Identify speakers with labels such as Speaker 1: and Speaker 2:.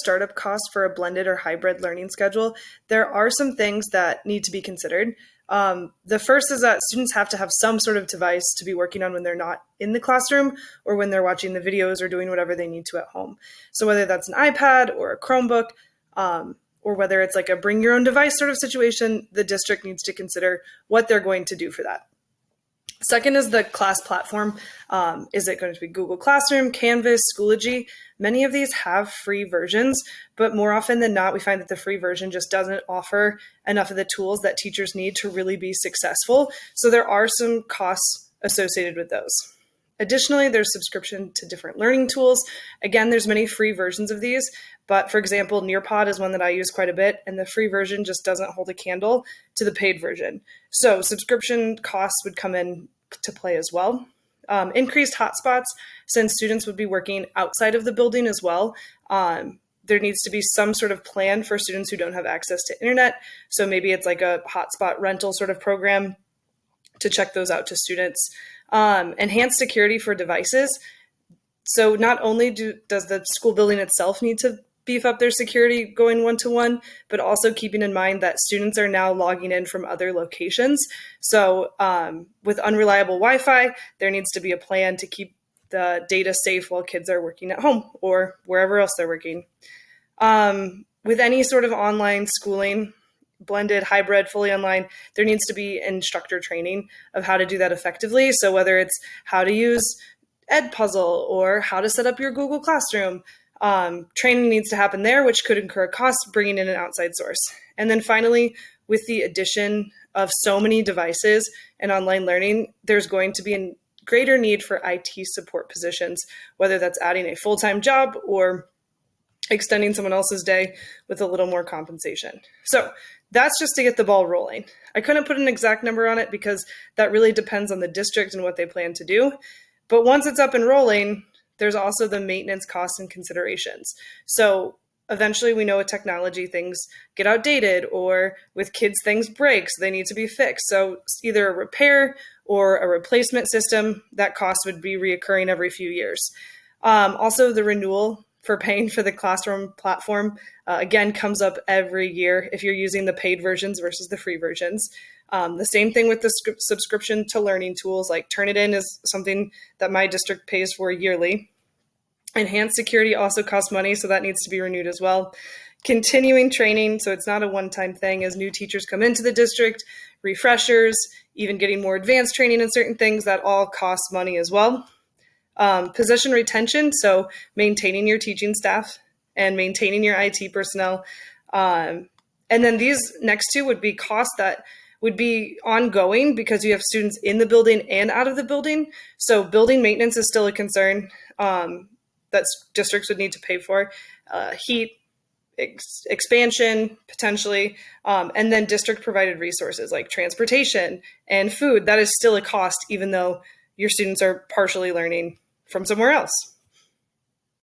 Speaker 1: startup costs for a blended or hybrid learning schedule, there are some things that need to be considered. The first is that students have to have some sort of device to be working on when they're not in the classroom or when they're watching the videos or doing whatever they need to at home. So whether that's an iPad or a Chromebook, or whether it's like a bring your own device sort of situation, the district needs to consider what they're going to do for that. Second is the class platform. Is it going to be Google Classroom, Canvas, Schoology? Many of these have free versions, but more often than not, we find that the free version just doesn't offer enough of the tools that teachers need to really be successful. So there are some costs associated with those. Additionally, there's subscription to different learning tools. Again, there's many free versions of these, but for example, Nearpod is one that I use quite a bit, and the free version just doesn't hold a candle to the paid version. So subscription costs would come in to play as well. Increased hotspots, since students would be working outside of the building as well. There needs to be some sort of plan for students who don't have access to internet. So maybe it's like a hotspot rental sort of program to check those out to students. Enhanced security for devices. So not only does the school building itself need to beef up their security going one-to-one, but also keeping in mind that students are now logging in from other locations. So with unreliable Wi-Fi, there needs to be a plan to keep the data safe while kids are working at home or wherever else they're working. With any sort of online schooling, blended, hybrid, fully online, there needs to be instructor training of how to do that effectively. So whether it's how to use Edpuzzle or how to set up your Google Classroom, training needs to happen there, which could incur costs, bringing in an outside source. And then finally, with the addition of so many devices and online learning, there's going to be a greater need for IT support positions, whether that's adding a full-time job or extending someone else's day with a little more compensation. So that's just to get the ball rolling. I couldn't put an exact number on it because that really depends on the district and what they plan to do. But once it's up and rolling, there's also the maintenance costs and considerations. So eventually we know with technology things get outdated, or with kids things break, so they need to be fixed. So either a repair or a replacement system, that cost would be reoccurring every few years. Also the renewal for paying for the classroom platform, again, comes up every year if you're using the paid versions versus the free versions. The same thing with the subscription to learning tools, like Turnitin is something that my district pays for yearly. Enhanced security also costs money, so that needs to be renewed as well. Continuing training, so it's not a one-time thing as new teachers come into the district, refreshers, even getting more advanced training in certain things, that all costs money as well. Position retention, so maintaining your teaching staff and maintaining your IT personnel. And then these next two would be costs that would be ongoing because you have students in the building and out of the building. So building maintenance is still a concern that districts would need to pay for. Heat, expansion, potentially, and then district provided resources like transportation and food. That is still a cost, even though your students are partially learning from somewhere else.